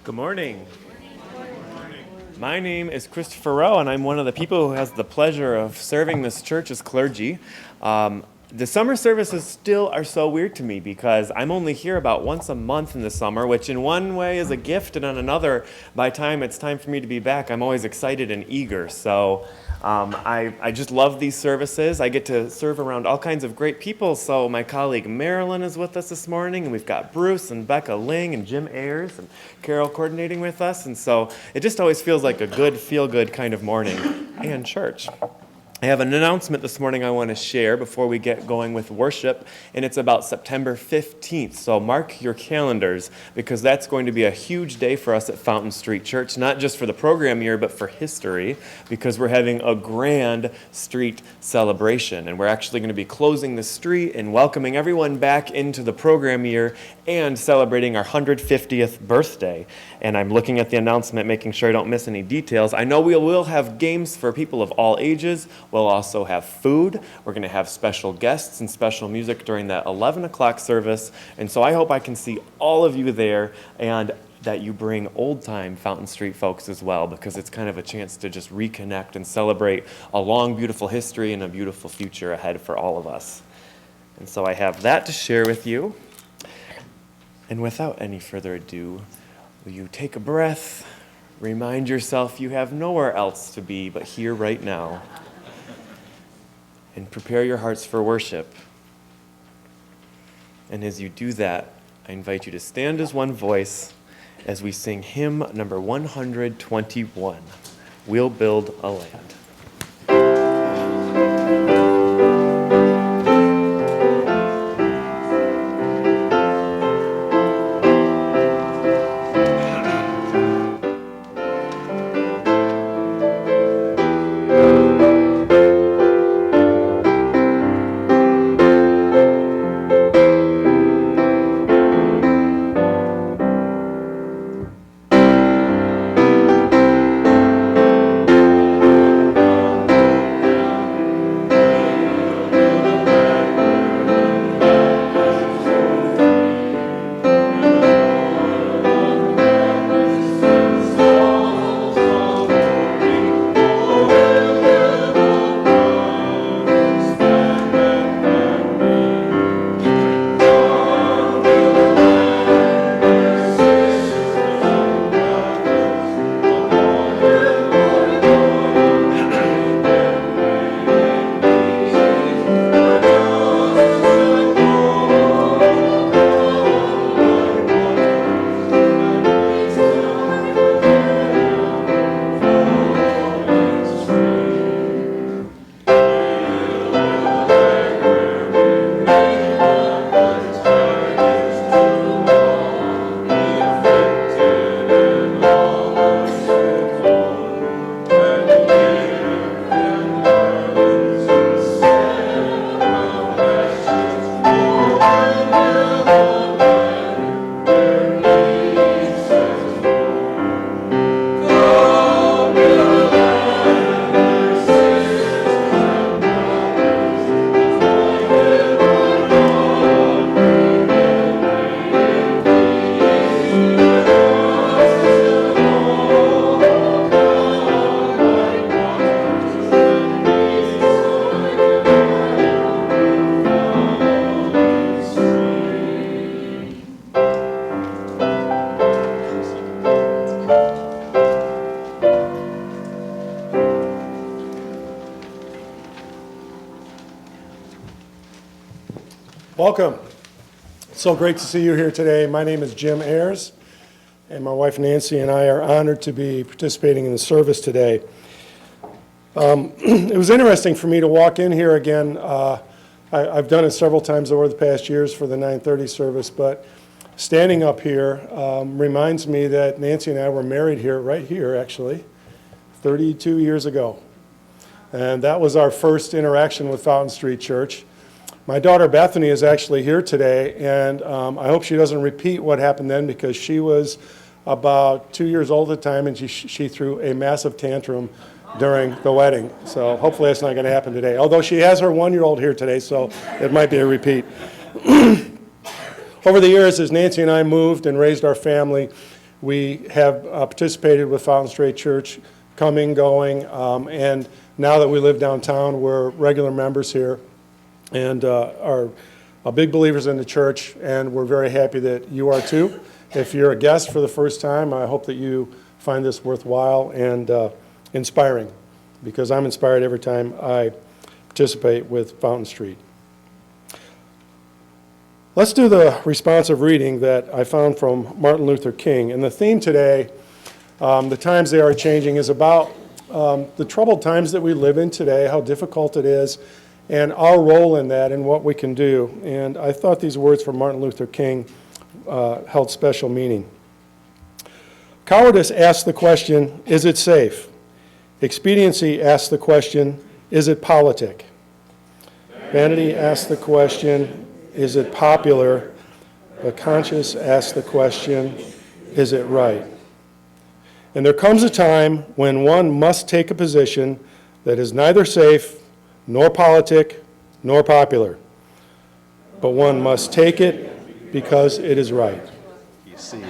Good morning. My name is Christopher Rowe, and I'm one of the people who has the pleasure of serving this church as clergy. The summer services still are so weird to me because I'm only here about once a month in the summer, which in one way is a gift, and on another, by the time it's time for me to be back, I'm always excited and eager. So I just love these services. I get to serve around all kinds of great people. So my colleague Marilyn is with us this morning, and we've got Bruce and Becca Ling and Jim Ayres and Carol coordinating with us. And so it just always feels like a good, feel-good kind of morning and church. I have an announcement this morning I want to share before we get going with worship, and it's about September 15th. So mark your calendars because that's going to be a huge day for us at Fountain Street Church, not just for the program year, but for history, because we're having a grand street celebration, and we're actually going to be closing the street and welcoming everyone back into the program year and celebrating our 150th birthday. And I'm looking at the announcement, making sure I don't miss any details. I know we will have games for people of all ages. We'll also have food. We're going to have special guests and special music during that 11 o'clock service. And so I hope I can see all of you there and that you bring old-time Fountain Street folks as well, because it's kind of a chance to just reconnect and celebrate a long, beautiful history and a beautiful future ahead for all of us. And so I have that to share with you. And without any further ado, will you take a breath, remind yourself you have nowhere else to be but here right now, and prepare your hearts for worship. And as you do that, I invite you to stand as one voice as we sing hymn number 121, We'll Build a Land. Welcome. It's so great to see you here today. My name is Jim Ayres, and my wife Nancy and I are honored to be participating in the service today. It was interesting for me to walk in here again. I've done it several times over the past years for the 9:30 service, but standing up here reminds me that Nancy and I were married here, right here actually, 32 years ago. And that was our first interaction with Fountain Street Church. My daughter Bethany is actually here today, and I hope she doesn't repeat what happened then, because she was about 2 years old at the time, and she threw a massive tantrum during the wedding. So hopefully that's not going to happen today. Although she has her 1-year-old here today, so it might be a repeat. Over the years, as Nancy and I moved and raised our family, We have participated with Fountain Straight Church, coming, going, and now that we live downtown, we're regular members here and are big believers in the church, and we're very happy that you are too. If you're a guest for the first time, I hope that you find this worthwhile and inspiring, because I'm inspired every time I participate with Fountain Street. Let's do the responsive reading that I found from Martin Luther King. And the theme today, the times they are changing, is about the troubled times that we live in today, how difficult it is, and our role in that and what we can do. And I thought these words from Martin Luther King held special meaning. Cowardice asks the question, is it safe? Expediency asks the question, is it politic? Vanity asks the question, is it popular? But conscience asks the question, is it right? And there comes a time when one must take a position that is neither safe, nor politic, nor popular. But one must take it because it is right. You see.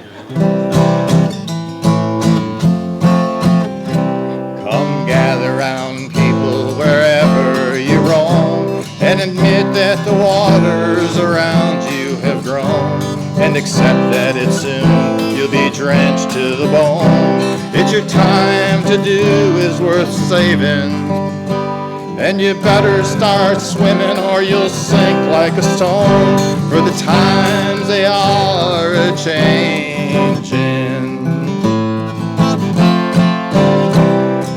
Come gather round people wherever you roam, and admit that the waters around you have grown, and accept that it soon you'll be drenched to the bone. It's your time to do is worth saving, and you better start swimming or you'll sink like a stone, for the times they are a-changin'.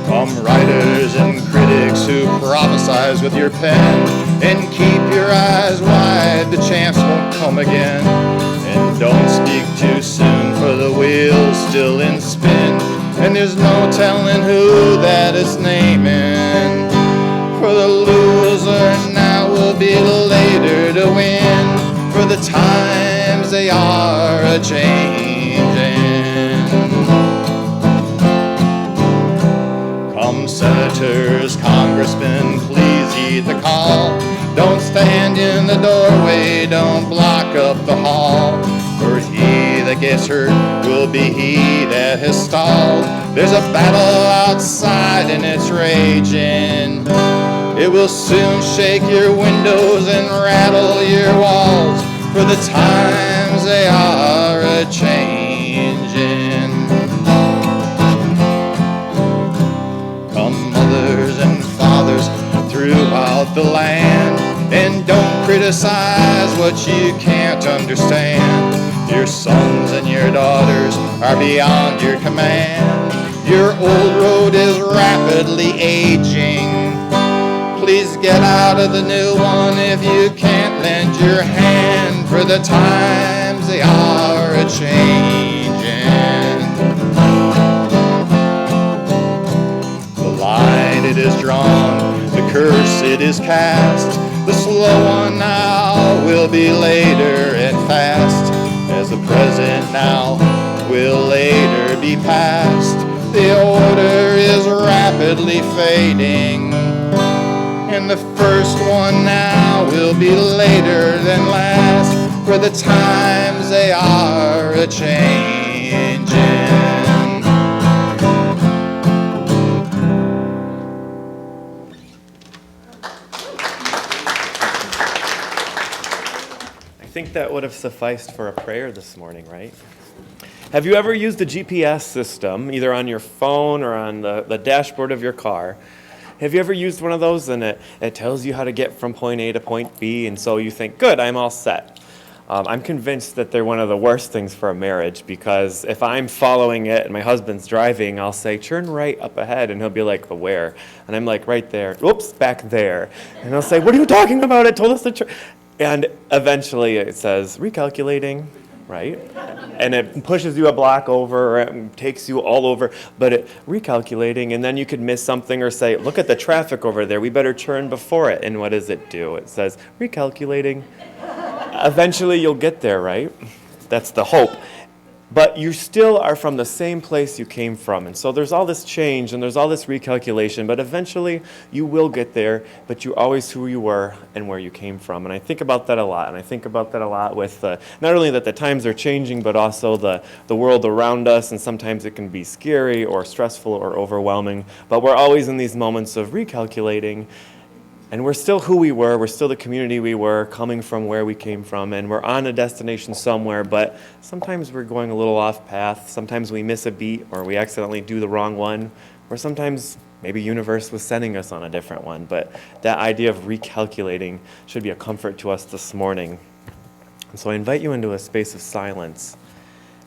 Come writers and critics who prophesize with your pen, and keep your eyes wide, the chance won't come again. And don't speak too soon, for the wheel's still in spin, and there's no telling who that is naming. For the loser now will be later to win, for the times they are a-changin'. Come senators, congressmen, please heed the call. Don't stand in the doorway, don't block up the hall, for he that gets hurt will be he that has stalled. There's a battle outside and it's raging. It will soon shake your windows and rattle your walls, for the times they are a-changin'. Come mothers and fathers throughout the land, and don't criticize what you can't understand. Your sons and your daughters are beyond your command. Your old road is rapidly aging. Please get out of the new one if you can't lend your hand, for the times they are a-changin'. The line it is drawn, the curse it is cast. The slow one now will be later and fast, as the present now will later be past. The order is rapidly fading, and the first one now will be later than last, for the times they are a-changin'. I think that would have sufficed for a prayer this morning, right? Have you ever used a GPS system, either on your phone or on the dashboard of your car? Have you ever used one of those and it tells you how to get from point A to point B, and so you think, good, I'm all set. I'm convinced that they're one of the worst things for a marriage, because if I'm following it and my husband's driving, I'll say, turn right up ahead, and he'll be like, but where? And I'm like, right there. Oops, back there. And he'll say, what are you talking about? It told us to turn. And eventually it says, recalculating, right? And it pushes you a block over, or it takes you all over, but it recalculating, and then you could miss something or say, look at the traffic over there, we better turn before it. And what does it do? It says, recalculating. Eventually you'll get there, right? That's the hope. but you still are from the same place you came from. And so there's all this change and there's all this recalculation, but eventually you will get there, but you're always who you were and where you came from. And I think about that a lot. And I think about that a lot with not only that the times are changing, but also the world around us. And sometimes it can be scary or stressful or overwhelming, but we're always in these moments of recalculating. And we're still who we were, we're still the community we were, coming from where we came from, and we're on a destination somewhere, but sometimes we're going a little off path, sometimes we miss a beat, or we accidentally do the wrong one, or sometimes maybe universe was sending us on a different one, but that idea of recalculating should be a comfort to us this morning. And so I invite you into a space of silence,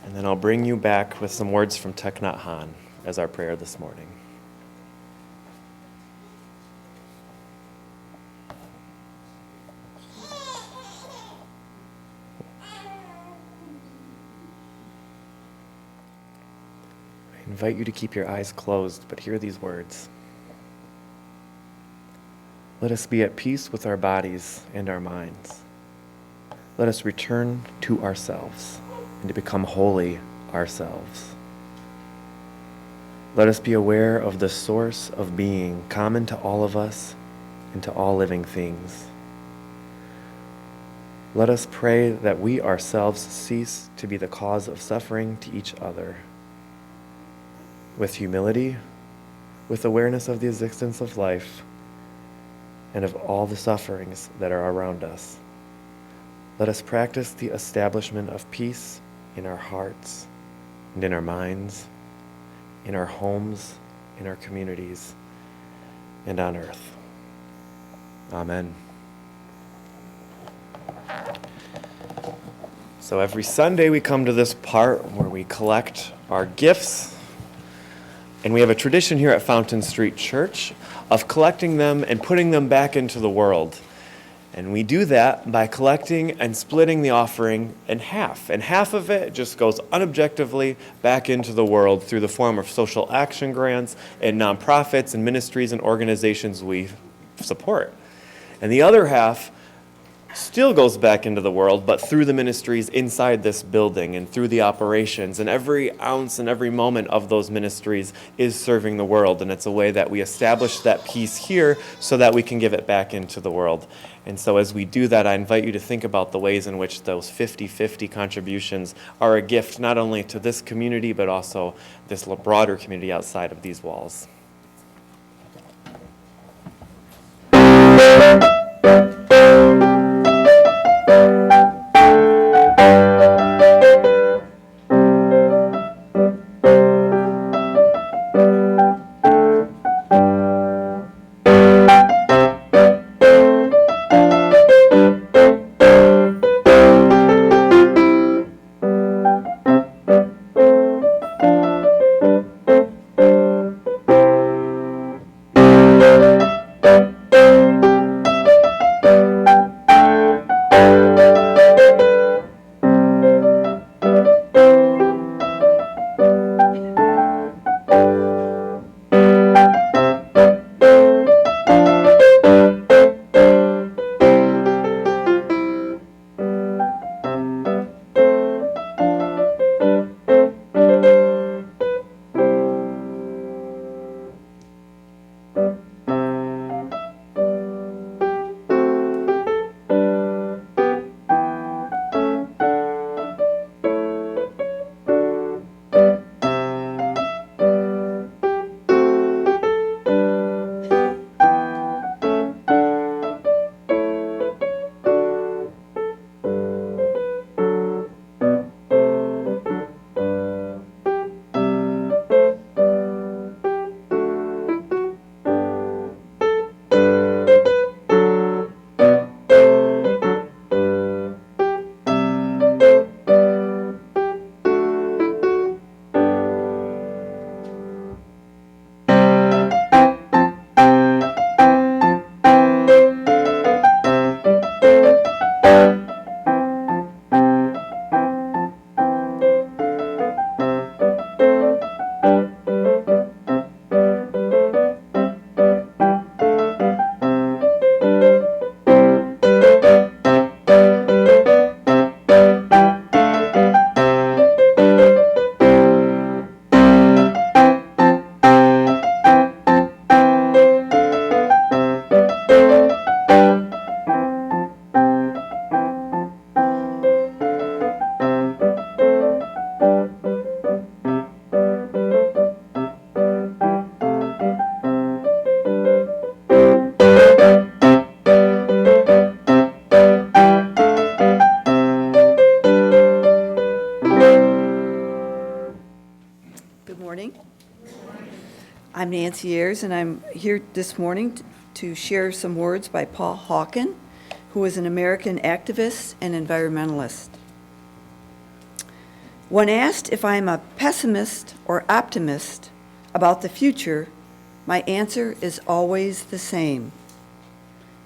and then I'll bring you back with some words from Thich Nhat Hanh as our prayer this morning. I invite you to keep your eyes closed, but hear these words. Let us be at peace with our bodies and our minds. Let us return to ourselves and to become holy ourselves. Let us be aware of the source of being common to all of us and to all living things. Let us pray that we ourselves cease to be the cause of suffering to each other. With humility, with awareness of the existence of life, and of all the sufferings that are around us. Let us practice the establishment of peace in our hearts and in our minds, in our homes, in our communities, and on earth. Amen. So every Sunday we come to this part where we collect our gifts. And we have a tradition here at Fountain Street Church of collecting them and putting them back into the world. And we do that by collecting and splitting the offering in half. And half of it just goes unobjectively back into the world through the form of social action grants and nonprofits and ministries and organizations we support. And the other half still goes back into the world, but through the ministries inside this building and through the operations. And every ounce and every moment of those ministries is serving the world. And it's a way that we establish that peace here so that we can give it back into the world. And so as we do that, I invite you to think about the ways in which those 50-50 contributions are a gift not only to this community, but also this broader community outside of these walls. I'm Nancy Ayres, and I'm here this morning to share some words by Paul Hawken, who is an American activist and environmentalist. When asked if I am a pessimist or optimist about the future, my answer is always the same.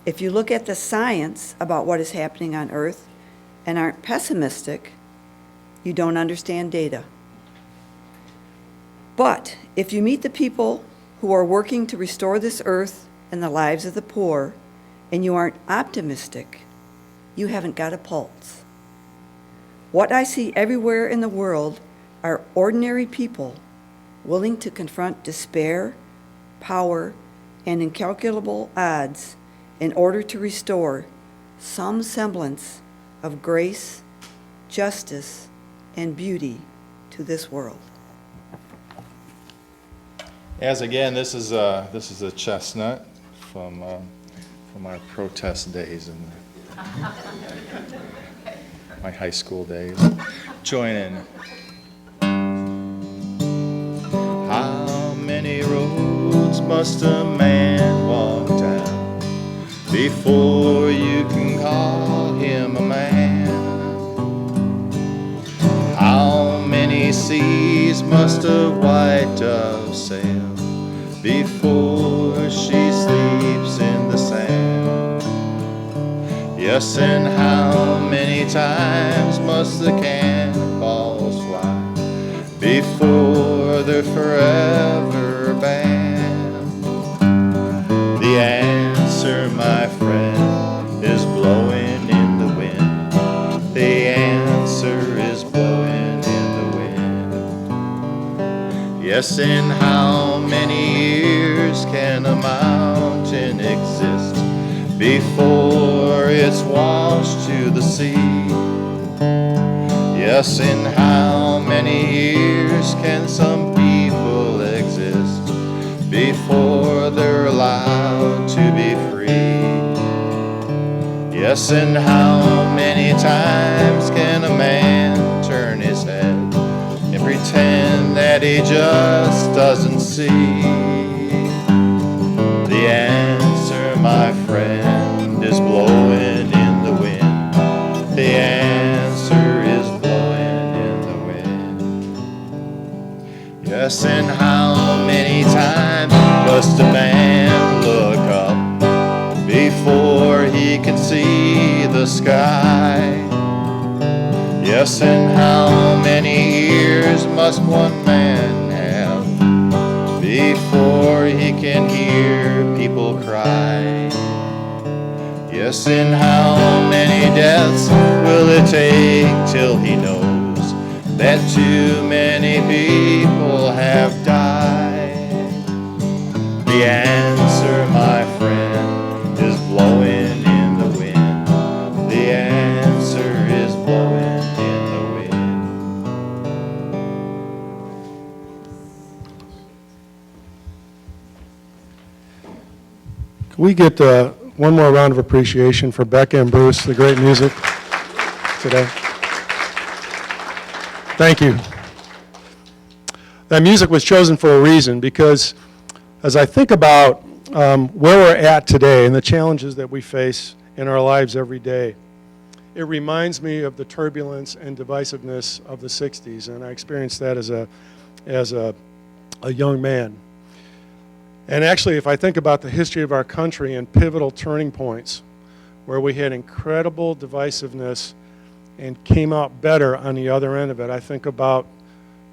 If you look at the science about what is happening on Earth and aren't pessimistic, you don't understand data. But if you meet the people who are working to restore this earth and the lives of the poor, and you aren't optimistic, you haven't got a pulse. What I see everywhere in the world are ordinary people willing to confront despair, power, and incalculable odds in order to restore some semblance of grace, justice, and beauty to this world. As again, this is a chestnut from our protest days in my high school days. Join in. How many roads must a man walk down before you can call him a man? How many seas must a white dove sail before she sleeps in the sand? Yes, and how many times must the cannonballs fly before they're forever banned? The answer, my friend, is blowing in the wind. The answer is blowing in the wind. Yes, and how many years can a mountain exist before it's washed to the sea? Yes, and how many years can some people exist before they're allowed to be free? Yes, and how many times can a man turn his head and pretend that he just doesn't see? The answer, my friend, is blowing in the wind. The answer is blowing in the wind. Yes, and how many times must a man look up before he can see the sky? Yes, and how many years must one man have before he can hear people cry? Yes, and how many deaths will it take till he knows that too many people have died? The answer, my friend, is blowing in the wind. The answer is blowing in the wind. Can we get one more round of appreciation for Becca and Bruce, the great music today? Thank you. That music was chosen for a reason, because as I think about where we're at today and the challenges that we face in our lives every day, it reminds me of the turbulence and divisiveness of the 60s, and I experienced that as a young man. And actually, if I think about the history of our country and pivotal turning points where we had incredible divisiveness and came out better on the other end of it, I think about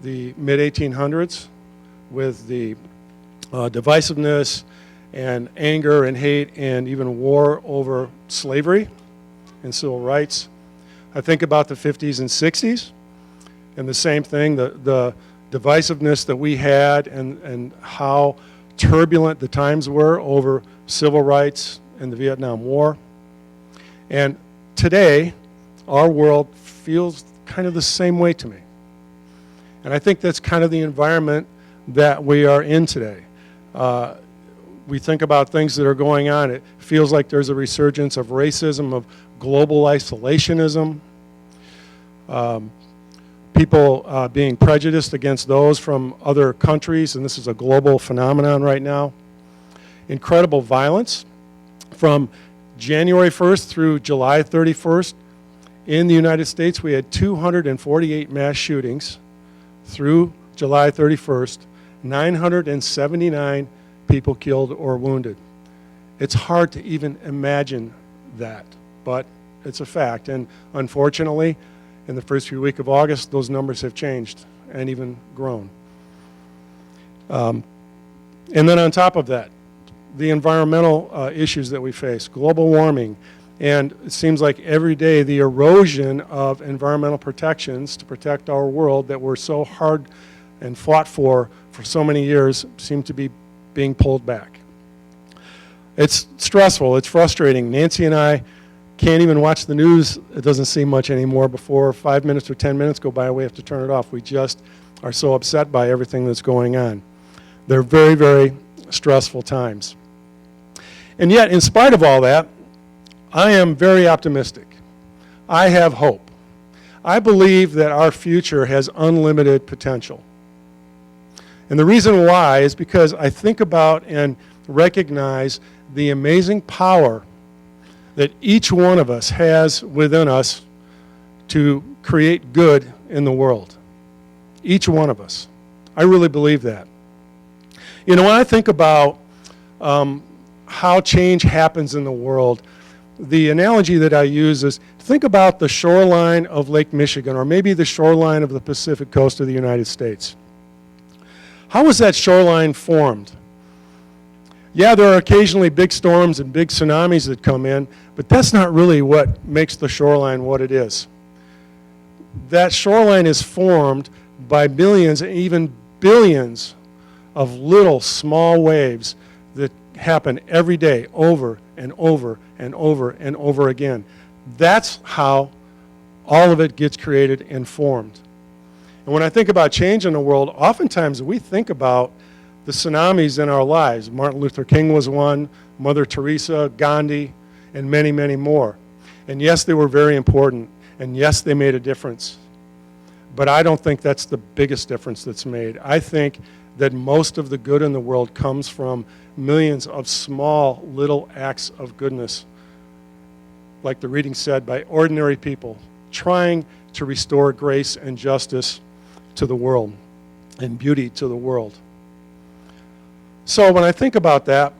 the mid-1800s with the divisiveness and anger and hate and even war over slavery and civil rights. I think about the 50s and 60s and the same thing, the divisiveness that we had and how turbulent the times were over civil rights and the Vietnam War. And today, our world feels kind of the same way to me. And I think that's kind of the environment that we are in today. We think about things that are going on. It feels like there's a resurgence of racism, of global isolationism. people being prejudiced against those from other countries, and this is a global phenomenon right now. Incredible violence from January 1st through July 31st. In the United States, we had 248 mass shootings through July 31st, 979 people killed or wounded. It's hard to even imagine that, but it's a fact. And unfortunately, in the first few weeks of August, those numbers have changed and even grown. And then on top of that, the environmental issues that we face, global warming, and it seems like every day the erosion of environmental protections to protect our world that were so hard and fought for so many years seem to be being pulled back. It's stressful, it's frustrating. Nancy and I can't even watch the news, it doesn't seem much anymore. Before 5 minutes or 10 minutes go by, we have to turn it off. We just are so upset by everything that's going on. They're very, very stressful times. And yet, in spite of all that, I am very optimistic. I have hope. I believe that our future has unlimited potential. And the reason why is because I think about and recognize the amazing power that each one of us has within us to create good in the world. Each one of us. I really believe that. You know, when I think about how change happens in the world, the analogy that I use is think about the shoreline of Lake Michigan, or maybe the shoreline of the Pacific coast of the United States. How was that shoreline formed? Yeah, there are occasionally big storms and big tsunamis that come in, but that's not really what makes the shoreline what it is. That shoreline is formed by millions and even billions of little small waves that happen every day over and over and over and over again. That's how all of it gets created and formed. And when I think about change in the world, oftentimes we think about the tsunamis in our lives. Martin Luther King was one, Mother Teresa, Gandhi, and many, many more. And yes, they were very important, and yes, they made a difference. But I don't think that's the biggest difference that's made. I think that most of the good in the world comes from millions of small little acts of goodness, like the reading said, by ordinary people trying to restore grace and justice to the world and beauty to the world. So when I think about that,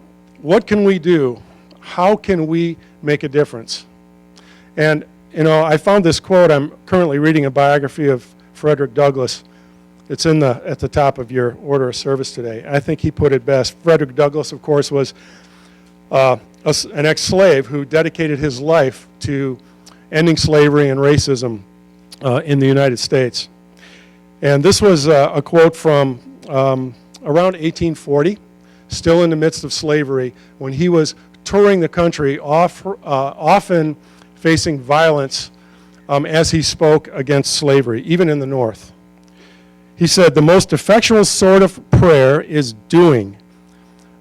what can we do? How can we make a difference? And, you know, I found this quote. I'm currently reading a biography of Frederick Douglass. It's at the top of your order of service today. I think he put it best. Frederick Douglass, of course, was an ex-slave who dedicated his life to ending slavery and racism in the United States. And this was a quote from around 1840, still in the midst of slavery, when he was touring the country, often facing violence as he spoke against slavery, even in the North. He said, "The most effectual sort of prayer is doing.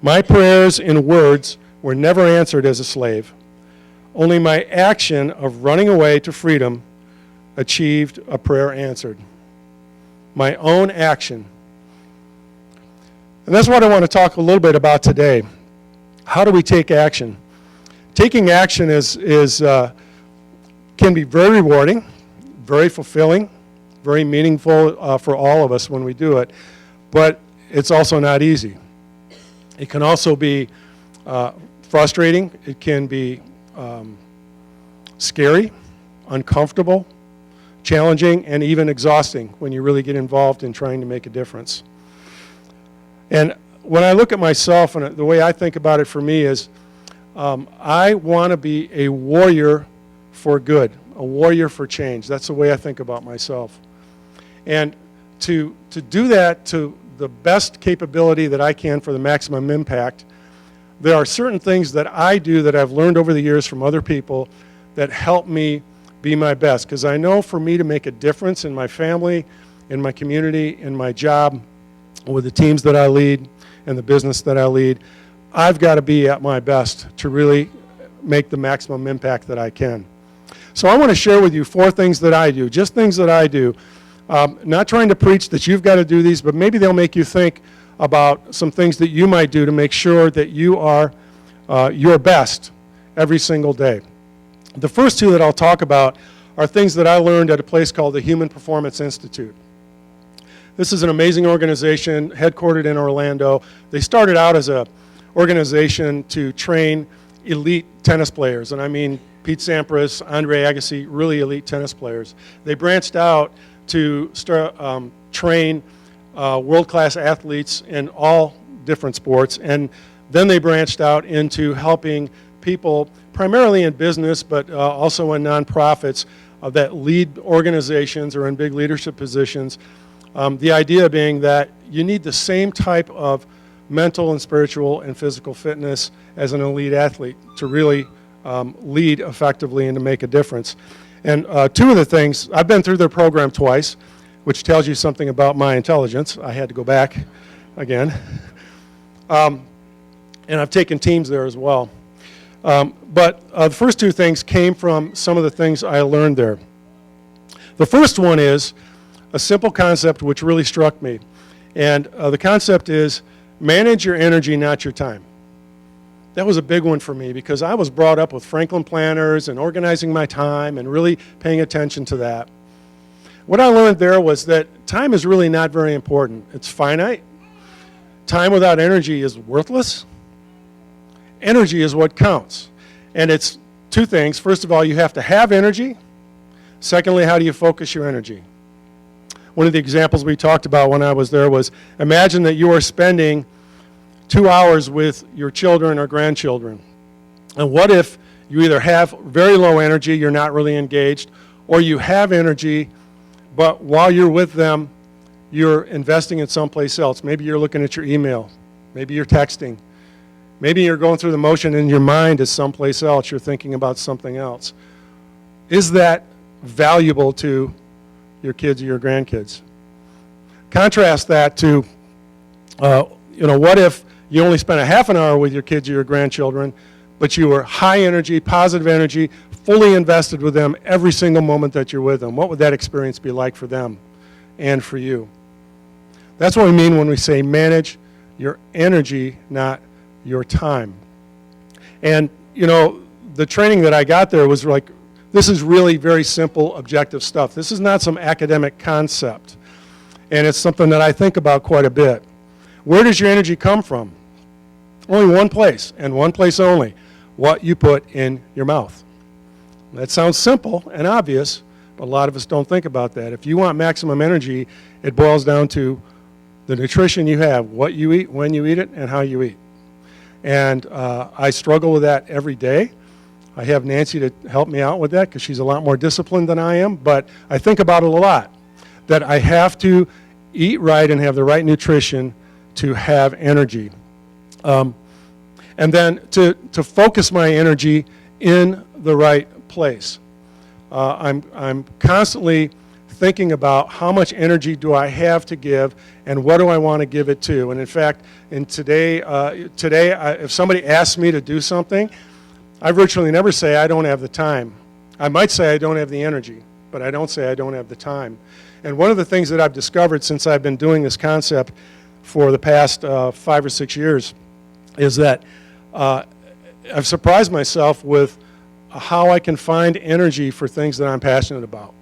My prayers in words were never answered as a slave. Only my action of running away to freedom achieved a prayer answered." My own action. And that's what I want to talk a little bit about today. How do we take action? Taking action can be very rewarding, very fulfilling, very meaningful for all of us when we do it, but it's also not easy. It can also be frustrating. It can be scary, uncomfortable, challenging, and even exhausting when you really get involved in trying to make a difference. And when I look at myself, and the way I think about it for me is, I want to be a warrior for good, a warrior for change. That's the way I think about myself. And to do that to the best capability that I can for the maximum impact, there are certain things that I do that I've learned over the years from other people that help me be my best. Because I know for me to make a difference in my family, in my community, in my job, with the teams that I lead, and the business that I lead, I've got to be at my best to really make the maximum impact that I can. So I want to share with you 4 things that I do, just things that I do, Not trying to preach that you've got to do these, but maybe they'll make you think about some things that you might do to make sure that you are your best every single day. The first two that I'll talk about are things that I learned at a place called the Human Performance Institute. This is an amazing organization headquartered in Orlando. They started out as an organization to train elite tennis players, and I mean Pete Sampras, Andre Agassi, really elite tennis players. They branched out to train world-class athletes in all different sports, and then they branched out into helping people, primarily in business, but also in nonprofits that lead organizations or in big leadership positions. The idea being that you need the same type of mental and spiritual and physical fitness as an elite athlete to really lead effectively and to make a difference. And two of the things, I've been through their program twice, which tells you something about my intelligence. I had to go back again. And I've taken teams there as well. But the first two things came from some of the things I learned there. The first one is a simple concept which really struck me. And the concept is manage your energy, not your time. That was a big one for me because I was brought up with Franklin planners and organizing my time and really paying attention to that. What I learned there was that time is really not very important. It's finite. Time without energy is worthless. Energy is what counts. And it's two things. First of all, you have to have energy. Secondly, how do you focus your energy? One of the examples we talked about when I was there was imagine that you are spending 2 hours with your children or grandchildren. And what if you either have very low energy, you're not really engaged, or you have energy, but while you're with them, you're investing in someplace else. Maybe you're looking at your email. Maybe you're texting. Maybe you're going through the motion and your mind is someplace else. You're thinking about something else. Is that valuable to your kids or your grandkids? Contrast that to, what if you only spent a half an hour with your kids or your grandchildren, but you were high energy, positive energy, fully invested with them every single moment that you're with them? What would that experience be like for them and for you? That's what we mean when we say manage your energy, not your time. And, the training that I got there was like, this is really very simple, objective stuff. This is not some academic concept. And it's something that I think about quite a bit. Where does your energy come from? Only one place, and one place only: what you put in your mouth. That sounds simple and obvious, but a lot of us don't think about that. If you want maximum energy, it boils down to the nutrition you have, what you eat, when you eat it, and how you eat. And I struggle with that every day. I have Nancy to help me out with that because she's a lot more disciplined than I am, but I think about it a lot, that I have to eat right and have the right nutrition to have energy. And then to focus my energy in the right place. I'm constantly thinking about how much energy do I have to give and what do I want to give it to. And in fact, today, if somebody asks me to do something, I virtually never say I don't have the time. I might say I don't have the energy, but I don't say I don't have the time. And one of the things that I've discovered since I've been doing this concept for the past 5 or 6 years is that I've surprised myself with how I can find energy for things that I'm passionate about.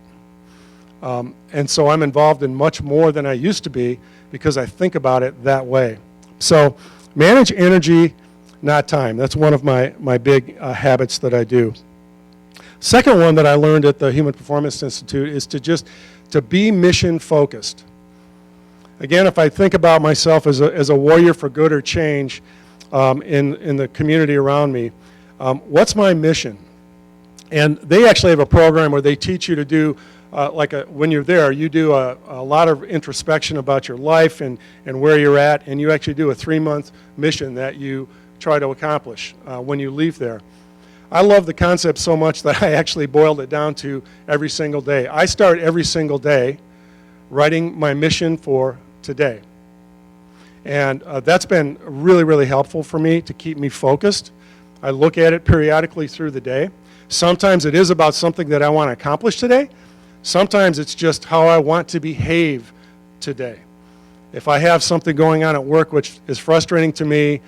And so I'm involved in much more than I used to be because I think about it that way. So manage energy, not time. That's one of my big habits that I do. Second one that I learned at the Human Performance Institute is to be mission focused. Again, if I think about myself as a warrior for good or change in the community around me, what's my mission? And they actually have a program where they teach you to do, when you're there, you do a lot of introspection about your life and where you're at, and you actually do a 3-month mission that you try to accomplish when you leave there. I love the concept so much that I actually boiled it down to every single day. I start every single day writing my mission for today. And that's been really, really helpful for me to keep me focused. I look at it periodically through the day. Sometimes it is about something that I want to accomplish today. Sometimes it's just how I want to behave today. If I have something going on at work which is frustrating to me,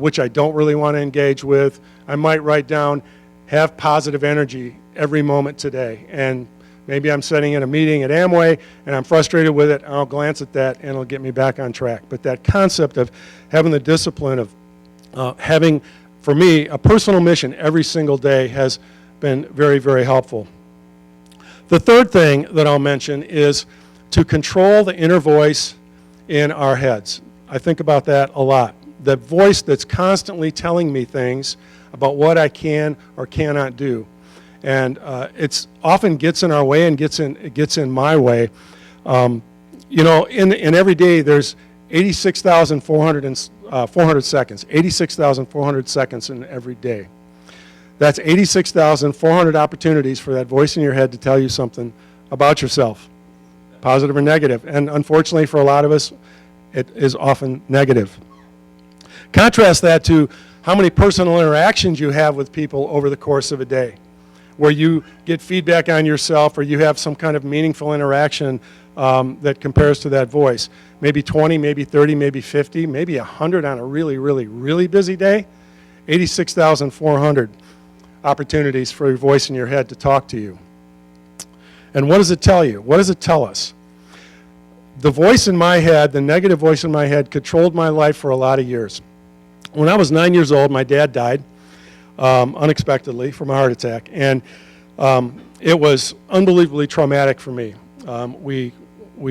which I don't really want to engage with, I might write down, have positive energy every moment today. And maybe I'm sitting in a meeting at Amway and I'm frustrated with it, and I'll glance at that and it'll get me back on track. But that concept of having the discipline of having, for me, a personal mission every single day has been very, very helpful. The third thing that I'll mention is to control the inner voice in our heads. I think about that a lot. The voice that's constantly telling me things about what I can or cannot do. And it's often gets in our way and it gets in my way. You know, in every day there's 86,400 seconds. 86,400 seconds in every day. That's 86,400 opportunities for that voice in your head to tell you something about yourself, positive or negative. And unfortunately for a lot of us, it is often negative. Contrast that to how many personal interactions you have with people over the course of a day, where you get feedback on yourself or you have some kind of meaningful interaction that compares to that voice. Maybe 20, maybe 30, maybe 50, maybe 100 on a really, really, really busy day. 86,400 opportunities for your voice in your head to talk to you. And what does it tell you? What does it tell us? The voice in my head, the negative voice in my head, controlled my life for a lot of years. When I was 9 years old, my dad died unexpectedly from a heart attack, and it was unbelievably traumatic for me. We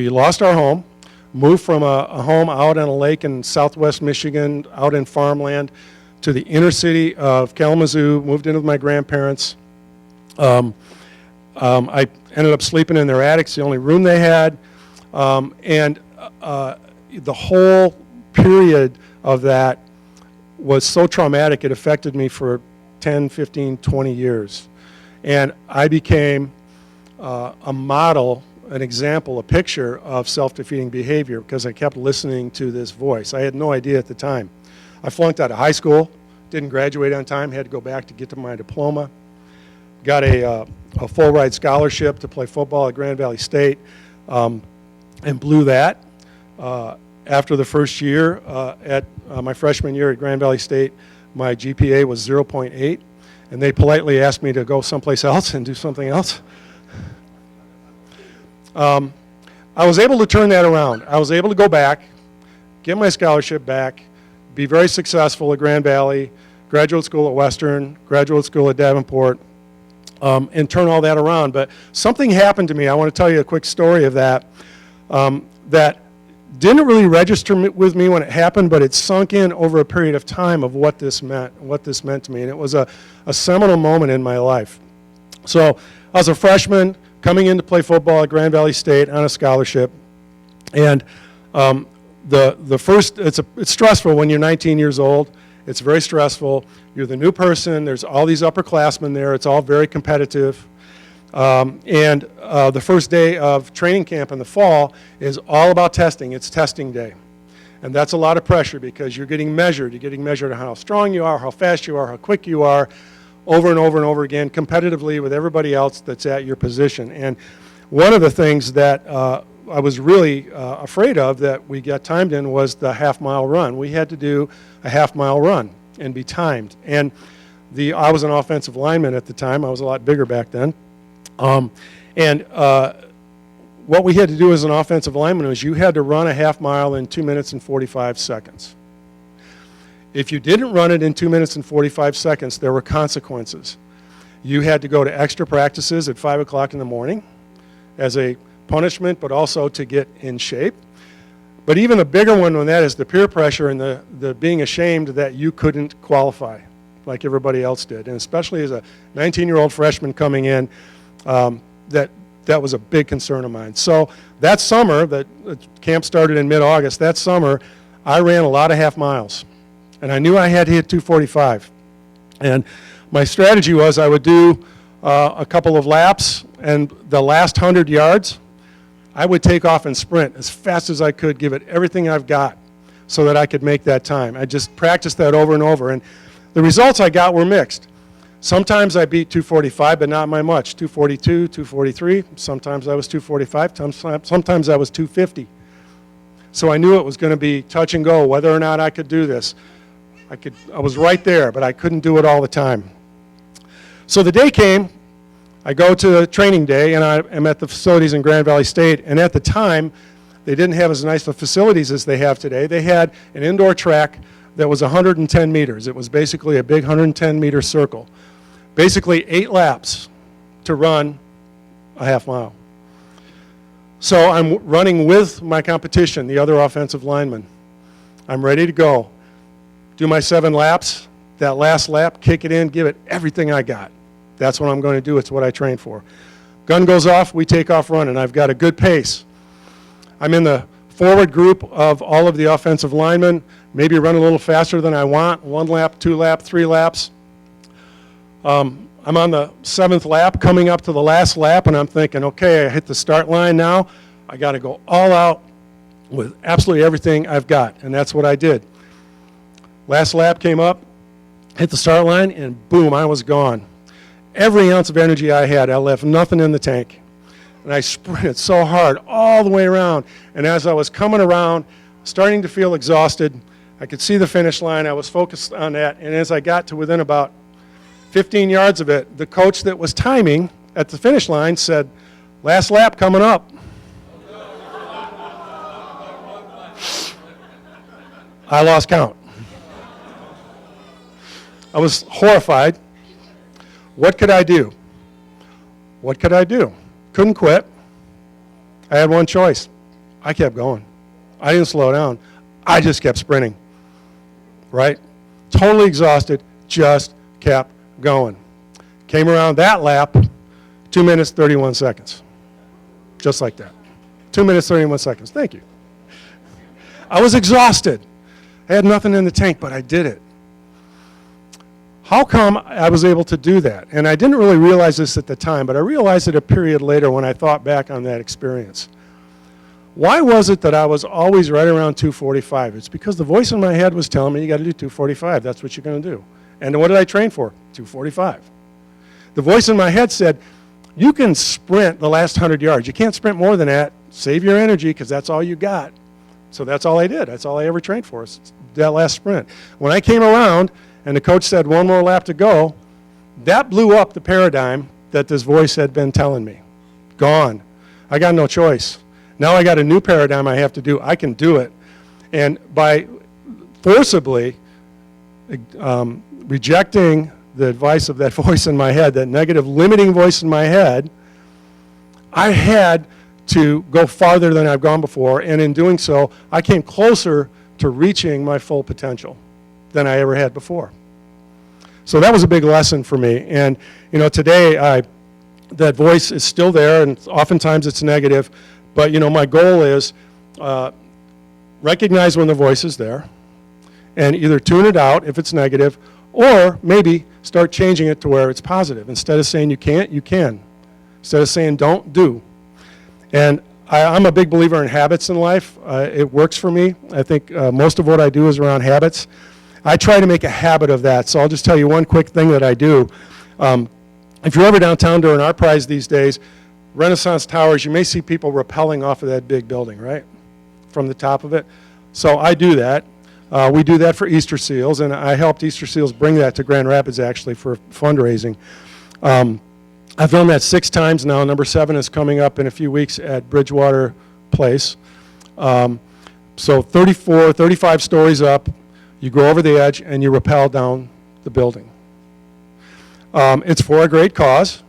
lost our home, moved from a home out on a lake in southwest Michigan, out in farmland, to the inner city of Kalamazoo, moved in with my grandparents. I ended up sleeping in their attic, it's the only room they had. And the whole period of that was so traumatic, it affected me for 10, 15, 20 years. And I became a model, an example, a picture of self-defeating behavior because I kept listening to this voice. I had no idea at the time. I flunked out of high school, didn't graduate on time, had to go back to get to my diploma. Got a full ride scholarship to play football at Grand Valley State, and blew that. After the first year, at my freshman year at Grand Valley State, my GPA was 0.8, and they politely asked me to go someplace else and do something else. I was able to turn that around. I was able to go back, get my scholarship back, be very successful at Grand Valley, graduate school at Western, graduate school at Davenport, and turn all that around. But something happened to me. I want to tell you a quick story of that. That didn't really register with me when it happened, but it sunk in over a period of time of what this meant to me. And it was a seminal moment in my life. So I was a freshman coming in to play football at Grand Valley State on a scholarship. And it's stressful when you're 19 years old. It's very stressful. You're the new person. There's all these upperclassmen there. It's all very competitive. The first day of training camp in the fall is all about testing. It's testing day. And that's a lot of pressure because you're getting measured. You're getting measured on how strong you are, how fast you are, how quick you are, over and over and over again, competitively with everybody else that's at your position. And one of the things that I was really afraid of that we got timed in was the half-mile run. We had to do a half-mile run and be timed. And I was an offensive lineman at the time. I was a lot bigger back then. What we had to do as an offensive lineman was you had to run a half mile in 2 minutes and 45 seconds. If you didn't run it in 2 minutes and 45 seconds, there were consequences. You had to go to extra practices at 5 o'clock in the morning as a punishment, but also to get in shape. But even a bigger one than that is the peer pressure and the being ashamed that you couldn't qualify like everybody else did. And especially as a 19-year-old freshman coming in, that was a big concern of mine. So that summer, that camp started in mid-August, that summer I ran a lot of half miles. And I knew I had to hit 245. And my strategy was I would do a couple of laps, and the last 100 yards, I would take off and sprint as fast as I could, give it everything I've got so that I could make that time. I just practiced that over and over. And the results I got were mixed. Sometimes I beat 245, but not by much. 242, 243. Sometimes I was 245. Sometimes I was 250. So I knew it was going to be touch and go, whether or not I could do this. I was right there, but I couldn't do it all the time. So the day came, I go to the training day, and I am at the facilities in Grand Valley State, and at the time, they didn't have as nice of facilities as they have today. They had an indoor track that was 110 meters. It was basically a big 110-meter circle. Basically 8 laps to run a half mile. So I'm running with my competition, the other offensive lineman. I'm ready to go. Do my 7 laps. That last lap, kick it in, give it everything I got. That's what I'm going to do. It's what I trained for. Gun goes off, we take off running. I've got a good pace. I'm in the forward group of all of the offensive linemen, maybe run a little faster than I want, 1 lap, 2 lap, 3 laps. I'm on the 7th lap, coming up to the last lap, and I'm thinking, okay, I hit the start line now. I got to go all out with absolutely everything I've got, and that's what I did. Last lap came up, hit the start line, and boom, I was gone. Every ounce of energy I had, I left nothing in the tank. And I sprinted so hard all the way around. And as I was coming around, starting to feel exhausted, I could see the finish line. I was focused on that. And as I got to within about 15 yards of it, the coach that was timing at the finish line said, "Last lap coming up." I lost count. I was horrified. What could I do? What could I do? Couldn't quit. I had one choice. I kept going. I didn't slow down. I just kept sprinting. Right? Totally exhausted, just kept going. Came around that lap, 2 minutes, 31 seconds. Just like that. 2 minutes, 31 seconds. Thank you. I was exhausted. I had nothing in the tank, but I did it. How come I was able to do that? And I didn't really realize this at the time, but I realized it a period later when I thought back on that experience. Why was it that I was always right around 245? It's because the voice in my head was telling me, you got to do 245. That's what you're going to do. And what did I train for? 245. The voice in my head said, you can sprint the last 100 yards. You can't sprint more than that. Save your energy because that's all you got. So that's all I did. That's all I ever trained for, is that last sprint. When I came around, and the coach said 1 more lap to go, that blew up the paradigm that this voice had been telling me. Gone. I got no choice. Now I got a new paradigm I have to do. I can do it. And by forcibly rejecting the advice of that voice in my head, that negative limiting voice in my head, I had to go farther than I've gone before, and in doing so, I came closer to reaching my full potential than I ever had before. So that was a big lesson for me. And today that voice is still there, and oftentimes it's negative. But my goal is recognize when the voice is there, and either tune it out if it's negative, or maybe start changing it to where it's positive. Instead of saying you can't, you can. Instead of saying don't, do. And I'm a big believer in habits in life. It works for me. I think most of what I do is around habits. I try to make a habit of that, so I'll just tell you one quick thing that I do. If you're ever downtown during our prize these days, Renaissance Towers, you may see people rappelling off of that big building, right, from the top of it. So I do that. We do that for Easter Seals, and I helped Easter Seals bring that to Grand Rapids, actually, for fundraising. I've done that 6 times now. Number 7 is coming up in a few weeks at Bridgewater Place. So 35 stories up. You go over the edge, and you rappel down the building. It's for a great cause.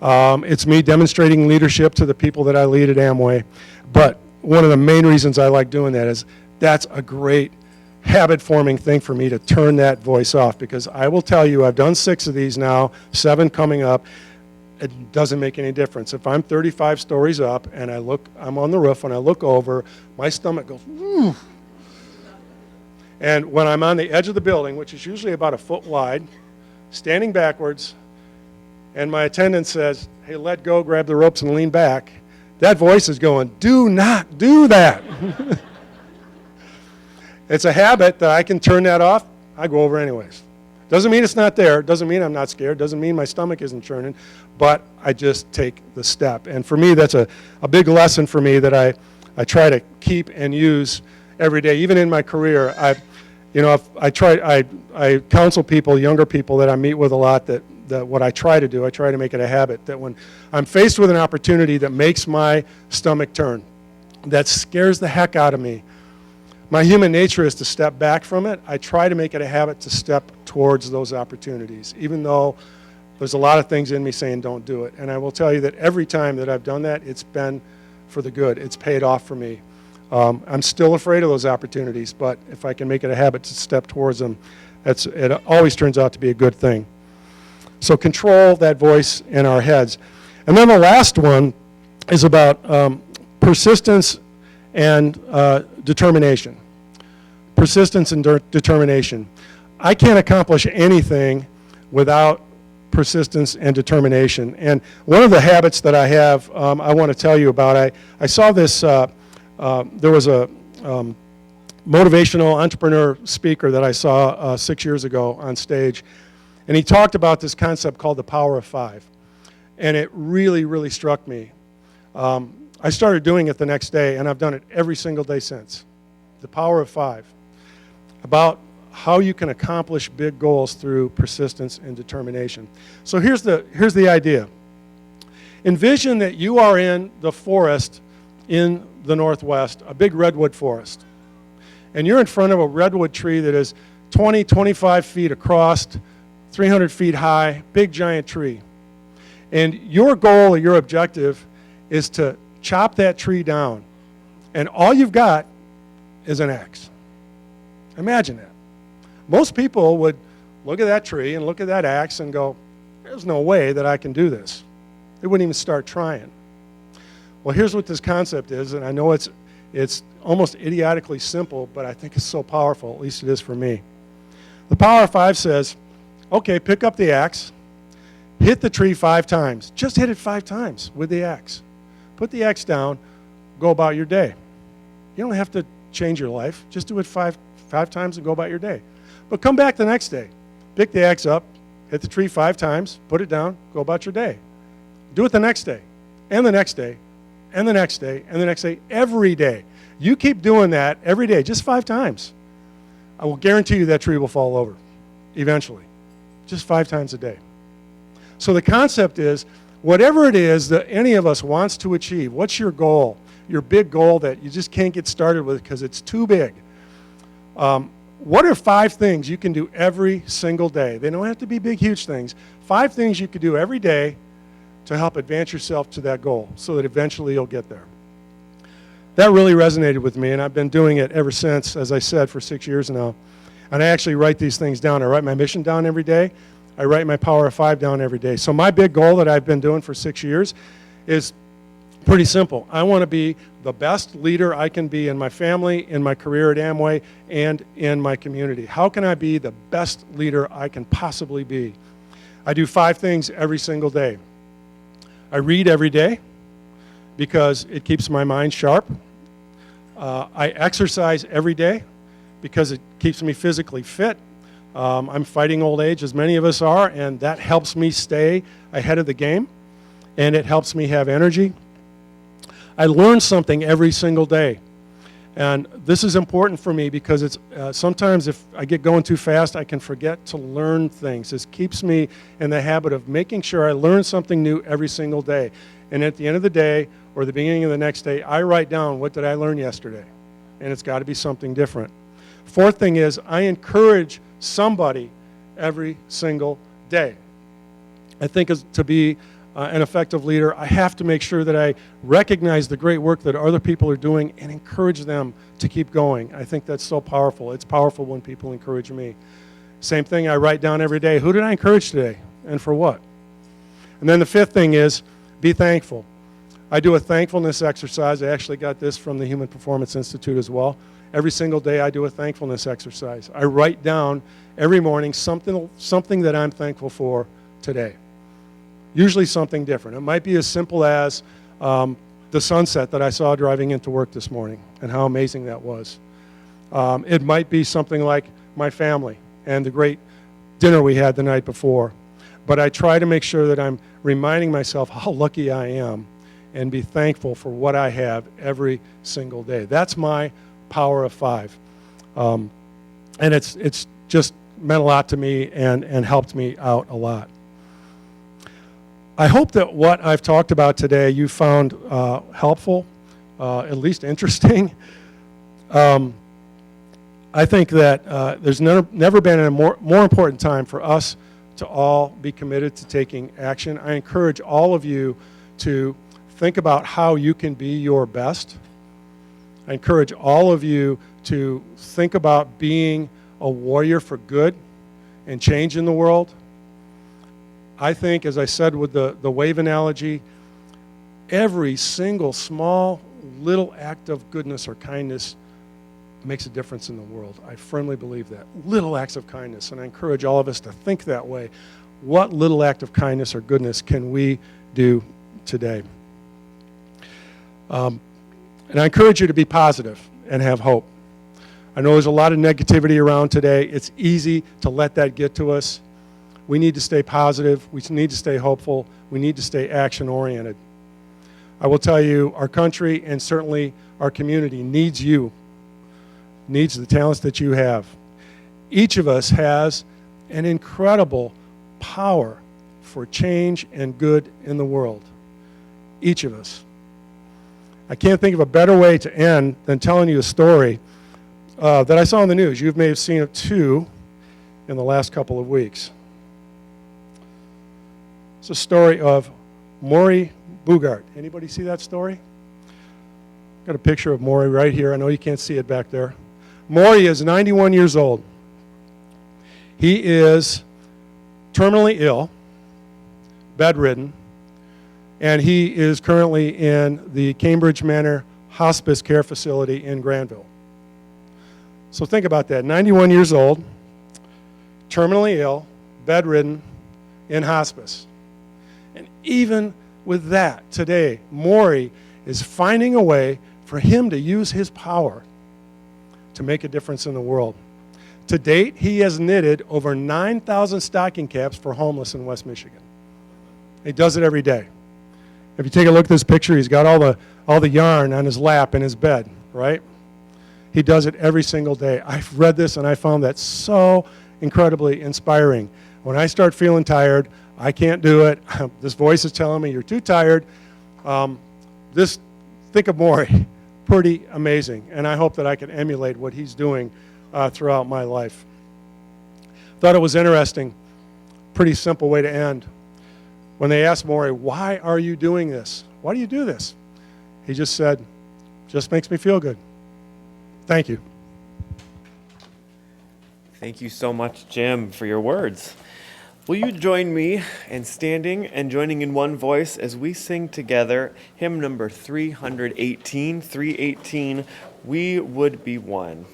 It's me demonstrating leadership to the people that I lead at Amway. But one of the main reasons I like doing that is that's a great habit-forming thing for me to turn that voice off, because I will tell you, I've done 6 of these now, 7 coming up. It doesn't make any difference. If I'm 35 stories up and I'm on the roof, and I look over, my stomach goes, whew. And when I'm on the edge of the building, which is usually about a foot wide, standing backwards, and my attendant says, hey, let go, grab the ropes, and lean back, that voice is going, do not do that. It's a habit that I can turn that off. I go over anyways. Doesn't mean it's not there. Doesn't mean I'm not scared. Doesn't mean my stomach isn't churning. But I just take the step. And for me, that's a big lesson for me that I try to keep and use every day. Even in my career, I counsel people, younger people that I meet with a lot, that what I try to do, I try to make it a habit, that when I'm faced with an opportunity that makes my stomach turn, that scares the heck out of me, my human nature is to step back from it. I try to make it a habit to step towards those opportunities, even though there's a lot of things in me saying don't do it. And I will tell you that every time that I've done that, it's been for the good. It's paid off for me. I'm still afraid of those opportunities, but if I can make it a habit to step towards them, it always turns out to be a good thing. So control that voice in our heads. And then the last one is about persistence and determination. Persistence and determination. I can't accomplish anything without persistence and determination. And one of the habits that I have, I want to tell you about, I saw this, there was a motivational entrepreneur speaker that I saw 6 years ago on stage, and he talked about this concept called the power of 5. And it really, really struck me. I started doing it the next day, and I've done it every single day since. The power of 5. About how you can accomplish big goals through persistence and determination. So here's the idea. Envision that you are in the forest in the Northwest, a big redwood forest. And you're in front of a redwood tree that is 20, 25 feet across, 300 feet high, big giant tree. And your goal or your objective is to chop that tree down. And all you've got is an axe. Imagine that. Most people would look at that tree and look at that axe and go, there's no way that I can do this. They wouldn't even start trying. Well, here's what this concept is, and I know it's almost idiotically simple, but I think it's so powerful, at least it is for me. The power of 5 says, okay, pick up the axe, hit the tree 5 times. Just hit it 5 times with the axe. Put the axe down, go about your day. You don't have to change your life. Just do it five times and go about your day. But come back the next day. Pick the axe up, hit the tree 5 times, put it down, go about your day. Do it the next day, and the next day, and the next day, and the next day, every day. You keep doing that every day, just 5 times. I will guarantee you that tree will fall over eventually. Just 5 times a day. So the concept is, whatever it is that any of us wants to achieve, what's your goal? Your big goal that you just can't get started with because it's too big. What are 5 things you can do every single day? They don't have to be big, huge things. 5 things you could do every day to help advance yourself to that goal so that eventually you'll get there. That really resonated with me, and I've been doing it ever since, as I said, for 6 years now. And I actually write these things down. I write my mission down every day. I write my power of 5 down every day. So my big goal that I've been doing for 6 years is pretty simple. I want to be the best leader I can be in my family, in my career at Amway, and in my community. How can I be the best leader I can possibly be? I do 5 things every single day. I read every day because it keeps my mind sharp. I exercise every day because it keeps me physically fit. I'm fighting old age, as many of us are, and that helps me stay ahead of the game, and it helps me have energy. I learn something every single day, and this is important for me because it's sometimes if I get going too fast, I can forget to learn things. This keeps me in the habit of making sure I learn something new every single day, and at the end of the day or the beginning of the next day, I write down what did I learn yesterday, and it's got to be something different. 4th thing is I encourage somebody every single day. I think to be an effective leader, I have to make sure that I recognize the great work that other people are doing and encourage them to keep going. I think that's so powerful. It's powerful when people encourage me. Same thing I write down every day. Who did I encourage today and for what? And then the 5th thing is be thankful. I do a thankfulness exercise. I actually got this from the Human Performance Institute as well. Every single day I do a thankfulness exercise. I write down every morning something that I'm thankful for today. Usually something different. It might be as simple as the sunset that I saw driving into work this morning and how amazing that was. It might be something like my family and the great dinner we had the night before. But I try to make sure that I'm reminding myself how lucky I am and be thankful for what I have every single day. That's my power of 5. And it's just meant a lot to me and helped me out a lot. I hope that what I've talked about today you found helpful, at least interesting. I think that there's never been a more important time for us to all be committed to taking action. I encourage all of you to think about how you can be your best. I encourage all of you to think about being a warrior for good and change in the world. I think, as I said with the wave analogy, every single small little act of goodness or kindness makes a difference in the world. I firmly believe that. Little acts of kindness, and I encourage all of us to think that way. What little act of kindness or goodness can we do today? And I encourage you to be positive and have hope. I know there's a lot of negativity around today. It's easy to let that get to us. We need to stay positive. We need to stay hopeful. We need to stay action-oriented. I will tell you, our country and certainly our community needs you, needs the talents that you have. Each of us has an incredible power for change and good in the world. Each of us. I can't think of a better way to end than telling you a story that I saw in the news. You may have seen it too in the last couple of weeks. It's a story of Maury Bugart. Anybody see that story? Got a picture of Maury right here. I know you can't see it back there. Maury is 91 years old. He is terminally ill, bedridden, and he is currently in the Cambridge Manor Hospice Care Facility in Granville. So think about that. 91 years old, terminally ill, bedridden, in hospice. And even with that, today, Maury is finding a way for him to use his power to make a difference in the world. To date, he has knitted over 9,000 stocking caps for homeless in West Michigan. He does it every day. If you take a look at this picture, he's got all the yarn on his lap in his bed, right? He does it every single day. I've read this and I found that so incredibly inspiring. When I start feeling tired, I can't do it. This voice is telling me you're too tired. Think of Maury. Pretty amazing. And I hope that I can emulate what he's doing throughout my life. Thought it was interesting. Pretty simple way to end. When they asked Maury, why are you doing this? Why do you do this? He just said, just makes me feel good. Thank you. Thank you so much, Jim, for your words. Will you join me in standing and joining in one voice as we sing together hymn number 318, 318, We Would Be One.